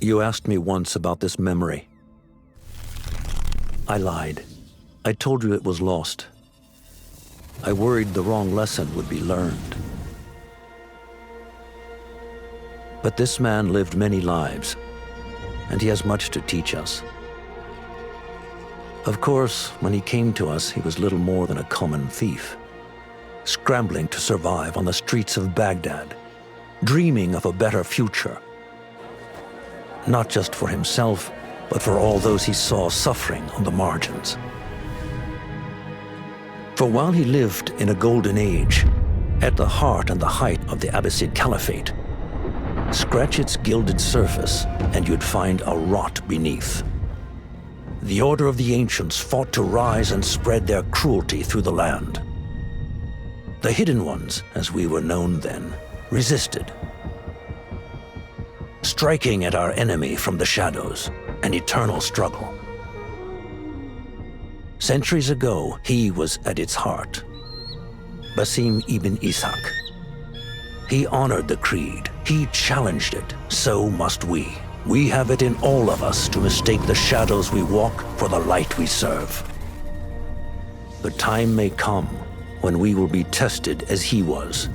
You asked me once about this memory. I lied. I told you it was lost. I worried the wrong lesson would be learned. But this man lived many lives, and he has much to teach us. Of course, when he came to us, he was little more than a common thief, scrambling to survive on the streets of Baghdad, dreaming of a better future. Not just for himself, but for all those he saw suffering on the margins. For while he lived in a golden age, at the heart and the height of the Abbasid Caliphate, scratch its gilded surface and you'd find a rot beneath. The Order of the Ancients fought to rise and spread their cruelty through the land. The Hidden Ones, as we were known then, resisted, striking at our enemy from the shadows, an eternal struggle. Centuries ago, he was at its heart, Basim ibn Ishaq. He honored the creed, he challenged it, so must we. We have it in all of us to mistake the shadows we walk for the light we serve. The time may come when we will be tested as he was.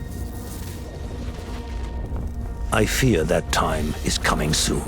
I fear that time is coming soon.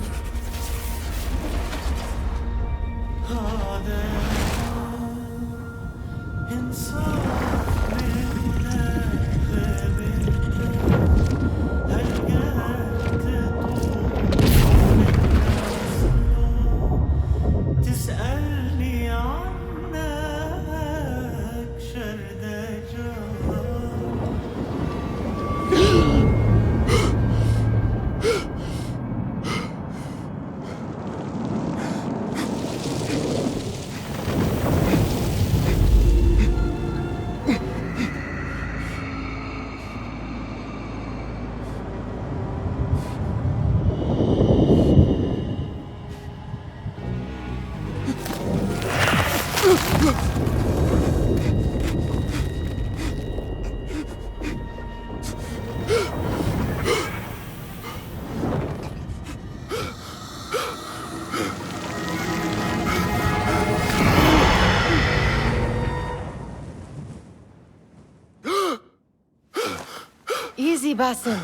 Easy, Basim.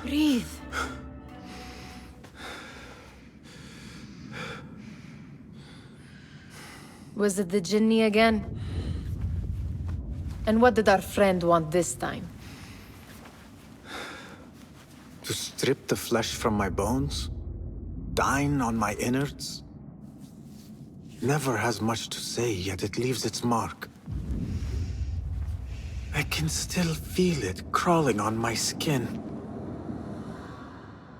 Breathe. Was it the Jinni again? And what did our friend want this time? To strip the flesh from my bones? Dine on my innards? Never has much to say, yet it leaves its mark. I can still feel it crawling on my skin.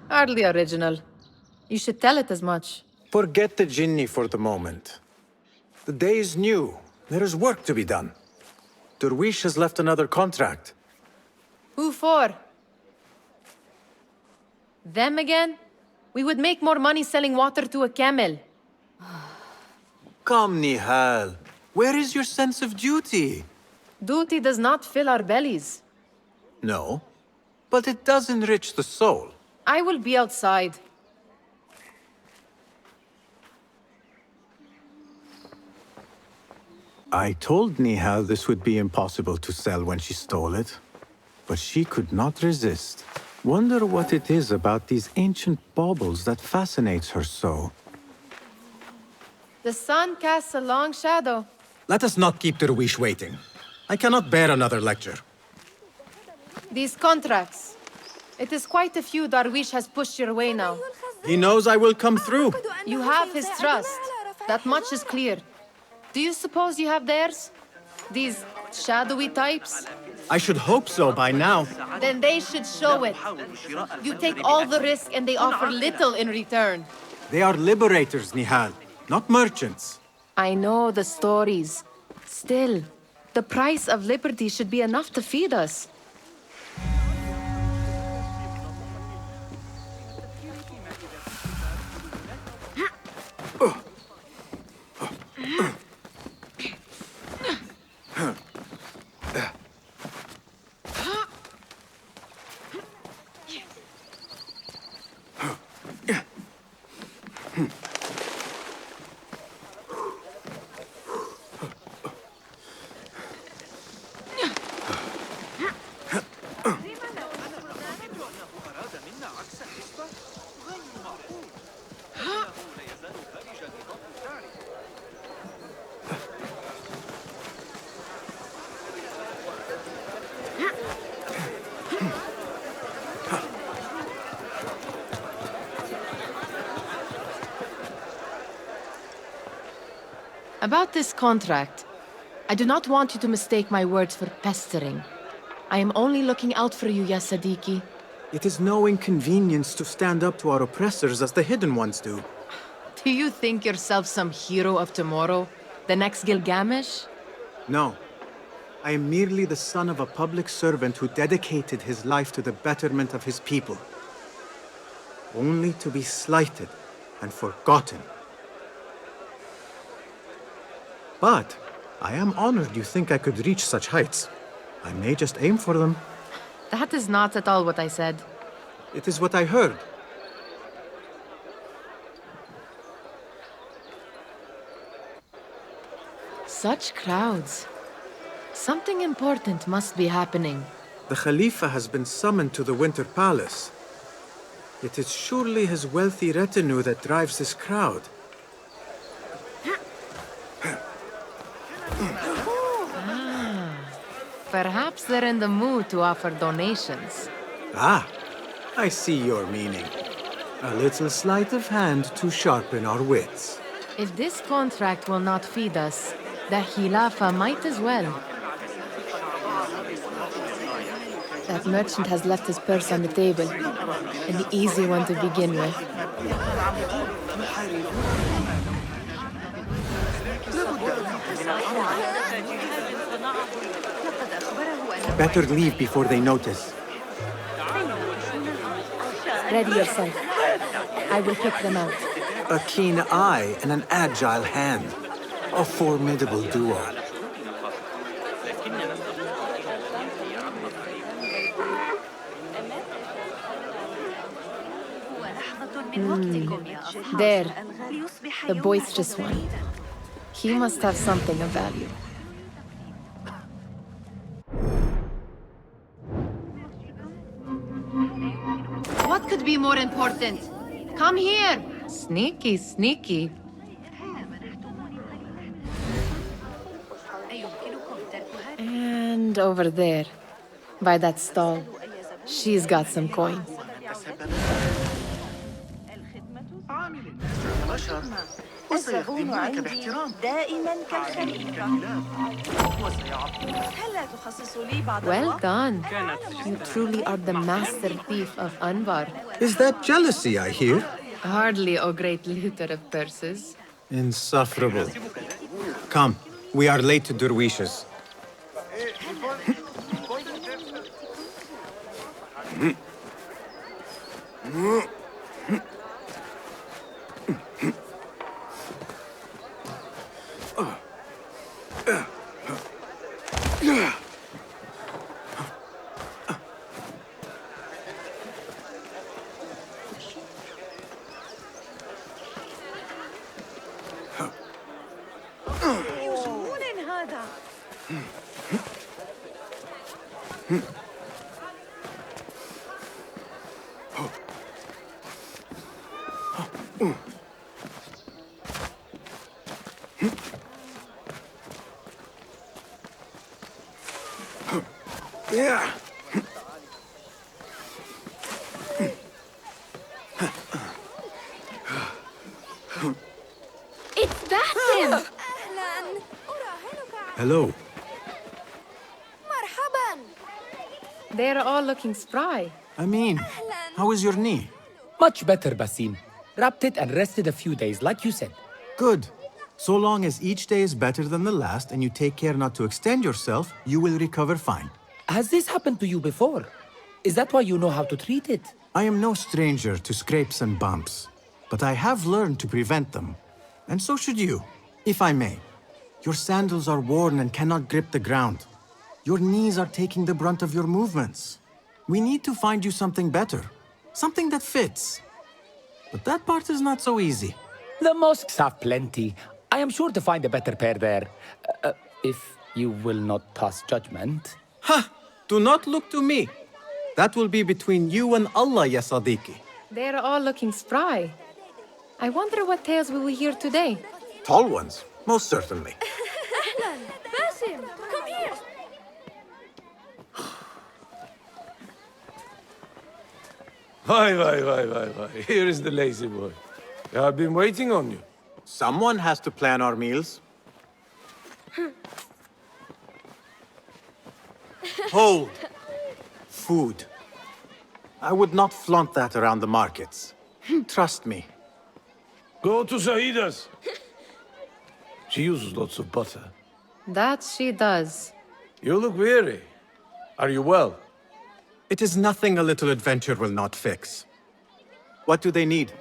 Hardly original. You should tell it as much. Forget the Jinni for the moment. The day is new. There is work to be done. Derwish has left another contract. Who for? Them again? We would make more money selling water to a camel. Come, Nihal. Where is your sense of duty? Duty does not fill our bellies. No, but it does enrich the soul. I will be outside. I told Nihal this would be impossible to sell when she stole it, but she could not resist. Wonder what it is about these ancient baubles that fascinates her so. The sun casts a long shadow. Let us not keep Derwish waiting. I cannot bear another lecture. These contracts. It is quite a few Darwish has pushed your way now. He knows I will come through. You have his trust. That much is clear. Do you suppose you have theirs? These shadowy types? I should hope so by now. Then they should show it. You take all the risk and they offer little in return. They are liberators, Nihal, not merchants. I know the stories. Still, the price of liberty should be enough to feed us. About this contract, I do not want you to mistake my words for pestering. I am only looking out for you, ya Sadiki. It is no inconvenience to stand up to our oppressors as the Hidden Ones do. Do you think yourself some hero of tomorrow? The next Gilgamesh? No. I am merely the son of a public servant who dedicated his life to the betterment of his people. Only to be slighted and forgotten. But I am honored you think I could reach such heights. I may just aim for them. That is not at all what I said. It is what I heard. Such crowds. Something important must be happening. The Khalifa has been summoned to the Winter Palace. It is surely his wealthy retinue that drives this crowd. Perhaps they're in the mood to offer donations. Ah, I see your meaning. A little sleight of hand to sharpen our wits. If this contract will not feed us, the Khilafa might as well. That merchant has left his purse on the table. An easy one to begin with. Better leave before they notice. Ready yourself. I will kick them out. A keen eye and an agile hand. A formidable duo. There, the boisterous one. He must have something of value. What could be more important? Come here! Sneaky, sneaky. And over there, by that stall, she's got some coins. الزبون عندي دائما كالخليل. هلا تخصص لي بعض Well done. You truly are the master thief of Anbar. Is that jealousy I hear? Hardly, O great looter of purses. Insufferable. Come, we are late to Derwishes. جنون هذا. Yeah. It's Basim! Hello. They're all looking spry. Amin, how is your knee? Much better, Basim. Wrapped it and rested a few days, like you said. Good. So long as each day is better than the last and you take care not to extend yourself, you will recover fine. Has this happened to you before? Is that why you know how to treat it? I am no stranger to scrapes and bumps, but I have learned to prevent them. And so should you, if I may. Your sandals are worn and cannot grip the ground. Your knees are taking the brunt of your movements. We need to find you something better, something that fits. But that part is not so easy. The mosques have plenty. I am sure to find a better pair there. If you will not pass judgment. Ha! Do not look to me. That will be between you and Allah, ya Sadiqi. They're all looking spry. I wonder what tales we will hear today. Tall ones, most certainly. Basim, come here. Why. Here is the lazy boy. I've been waiting on you. Someone has to plan our meals. Hold! Food. I would not flaunt that around the markets. Trust me. Go to Zahida's. She uses lots of butter. That she does. You look weary. Are you well? It is nothing a little adventure will not fix. What do they need?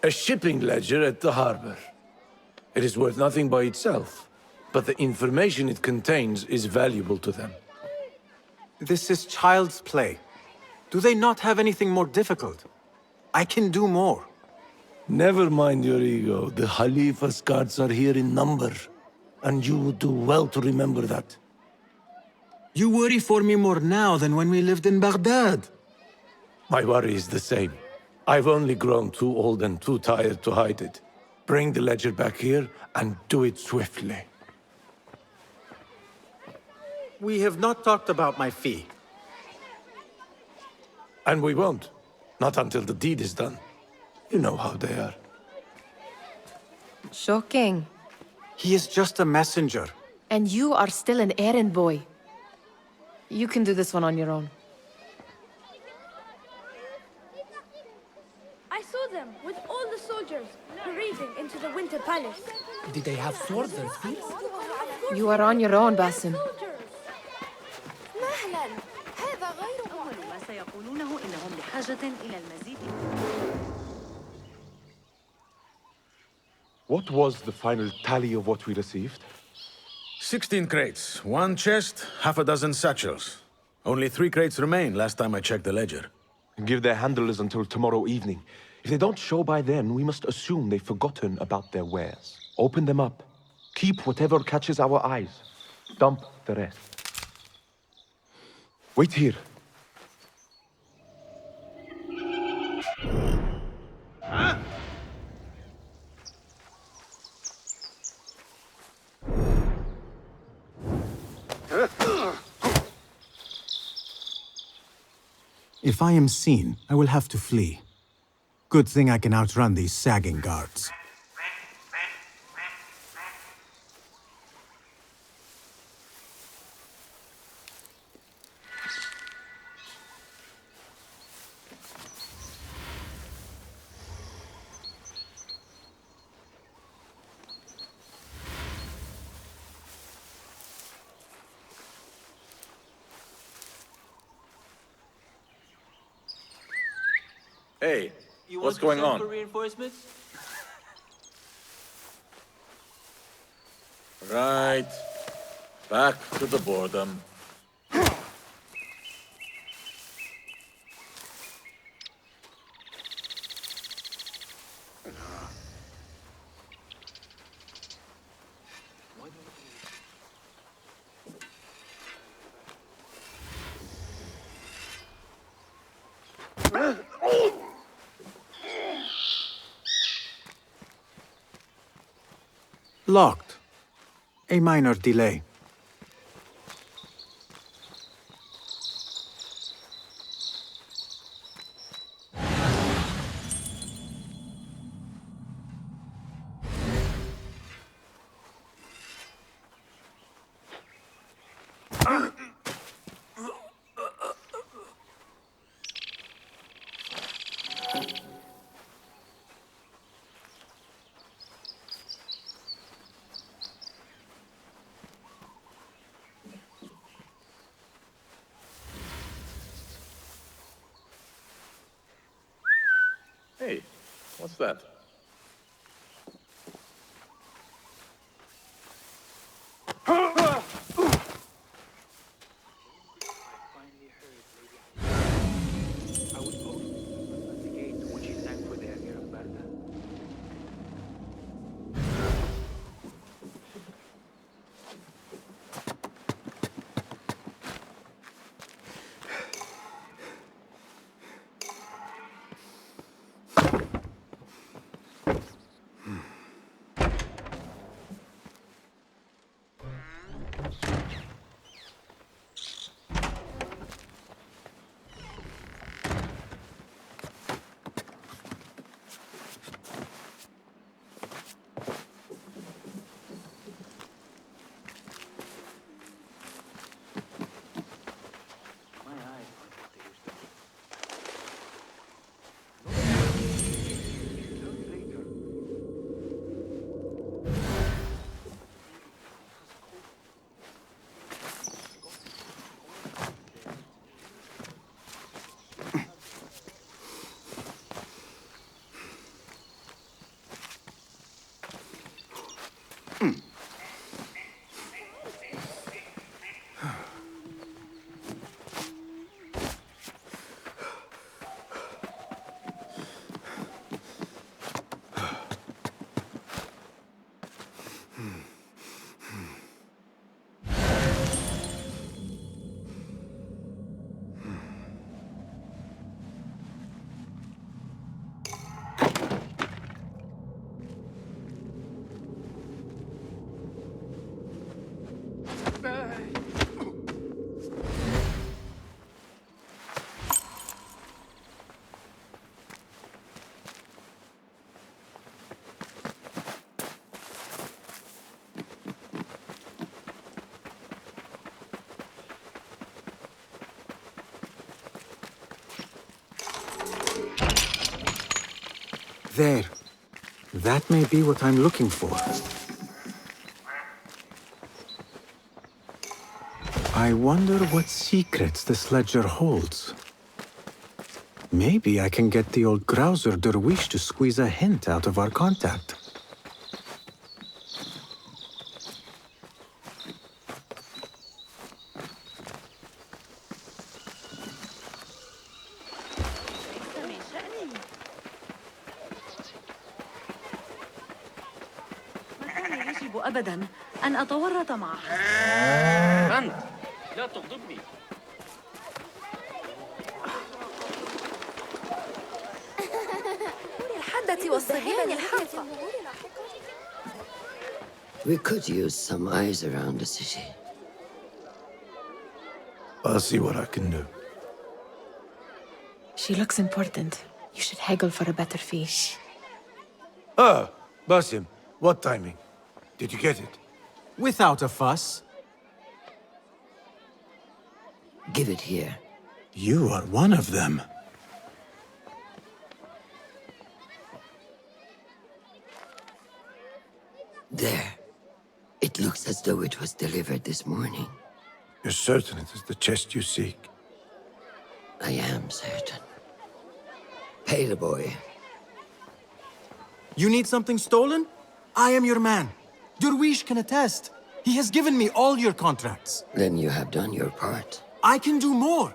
A shipping ledger at the harbor. It is worth nothing by itself, but the information it contains is valuable to them. This is child's play. Do they not have anything more difficult? I can do more. Never mind your ego. The Khalifa's guards are here in number, and you would do well to remember that. You worry for me more now than when we lived in Baghdad. My worry is the same. I've only grown too old and too tired to hide it. Bring the ledger back here, and do it swiftly. We have not talked about my fee. And we won't. Not until the deed is done. You know how they are. Shocking. He is just a messenger. And you are still an errand boy. You can do this one on your own. I saw them with all the soldiers parading into the Winter Palace. Did they have swords and spears? You are on your own, Basim. مهلا هذا غير أول ما سيقولونه إنهم بحاجة إلى المزيد. What was the final tally of what we received? 16 crates, 1 chest, half a dozen satchels. Only 3 crates remain last time I checked the ledger. Give their handlers until tomorrow evening. If they don't show by then, we must assume they've forgotten about their wares. Open them up. Keep whatever catches our eyes. Dump the rest. Wait here. If I am seen, I will have to flee. Good thing I can outrun these sagging guards. Hey, what's going on? Right. Back to the boredom. Locked. A minor delay. Hey, what's that? There. That may be what I'm looking for. I wonder what secrets this ledger holds. Maybe I can get the old grouser Derwish to squeeze a hint out of our contact. يجب أبداً أن أتورط معه. أنت لا تغضبني. الحدة والصبيان الحرفة. We could use some eyes around the city. I'll see what I can do. She looks important. You should haggle for a better fee. Ah, Basim, what timing? Did you get it? Without a fuss. Give it here. You are one of them. There. It looks as though it was delivered this morning. You're certain it is the chest you seek? I am certain. Pay the boy. You need something stolen? I am your man. Derwish can attest. He has given me all your contracts. Then you have done your part. I can do more.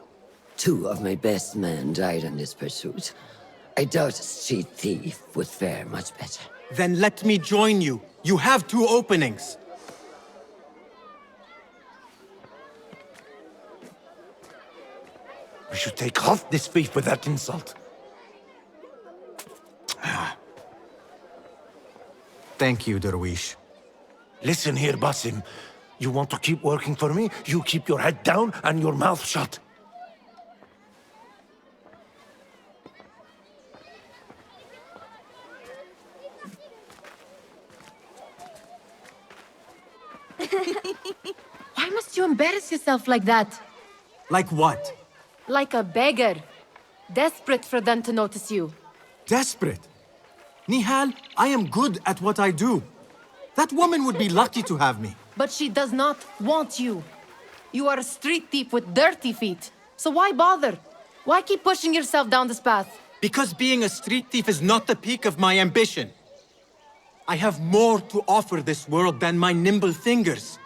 2 of my best men died in this pursuit. I doubt a street thief would fare much better. Then let me join you. You have 2 openings. We should take off this thief with that insult. Thank you, Derwish. Listen here, Basim. You want to keep working for me? You keep your head down and your mouth shut. Why must you embarrass yourself like that? Like what? Like a beggar. Desperate for them to notice you. Desperate? Nihal, I am good at what I do. That woman would be lucky to have me. But she does not want you. You are a street thief with dirty feet. So why bother? Why keep pushing yourself down this path? Because being a street thief is not the peak of my ambition. I have more to offer this world than my nimble fingers.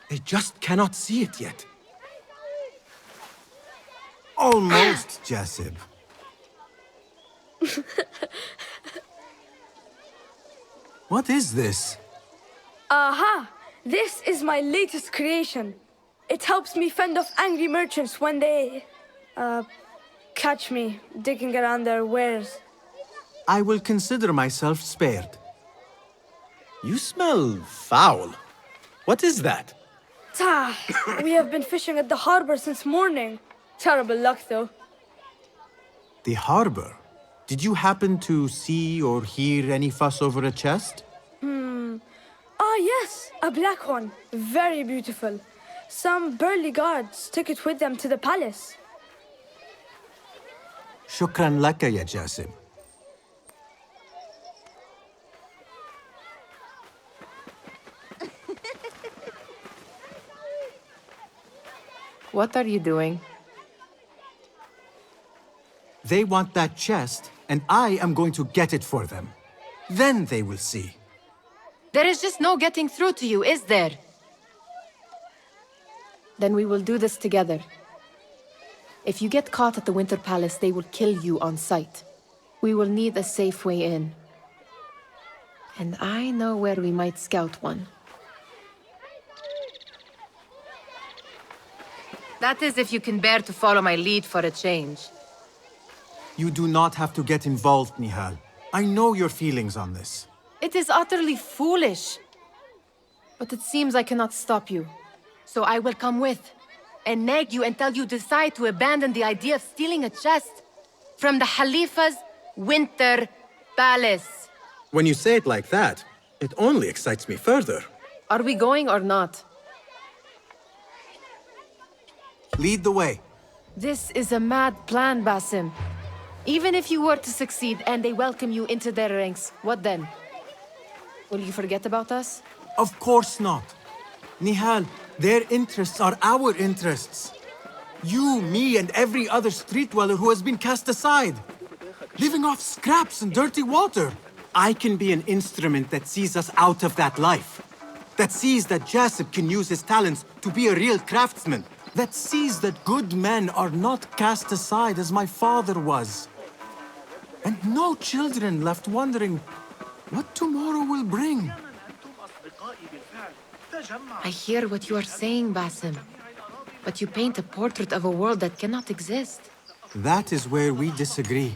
They just cannot see it yet. Almost, Basim. What is this? Aha! This is my latest creation. It helps me fend off angry merchants when they... catch me digging around their wares. I will consider myself spared. You smell foul. What is that? Tah! We have been fishing at the harbor since morning. Terrible luck, though. The harbor? Did you happen to see or hear any fuss over a chest? Ah, yes, a black one. Very beautiful. Some burly guards took it with them to the palace. Shukran laka, ya Basim. What are you doing? They want that chest, and I am going to get it for them. Then they will see. There is just no getting through to you, is there? Then we will do this together. If you get caught at the Winter Palace, they will kill you on sight. We will need a safe way in. And I know where we might scout one. That is if you can bear to follow my lead for a change. You do not have to get involved, Nihal. I know your feelings on this. It is utterly foolish. But it seems I cannot stop you. So I will come with, and nag you until you decide to abandon the idea of stealing a chest from the Khalifa's Winter Palace. When you say it like that, it only excites me further. Are we going or not? Lead the way. This is a mad plan, Basim. Even if you were to succeed and they welcome you into their ranks, what then? Will you forget about us? Of course not. Nihal, their interests are our interests. You, me, and every other street dweller who has been cast aside. Living off scraps and dirty water. I can be an instrument that sees us out of that life. That sees that Basim can use his talents to be a real craftsman. That sees that good men are not cast aside as my father was. And no children left wondering what tomorrow will bring. I hear what you are saying, Basim. But you paint a portrait of a world that cannot exist. That is where we disagree.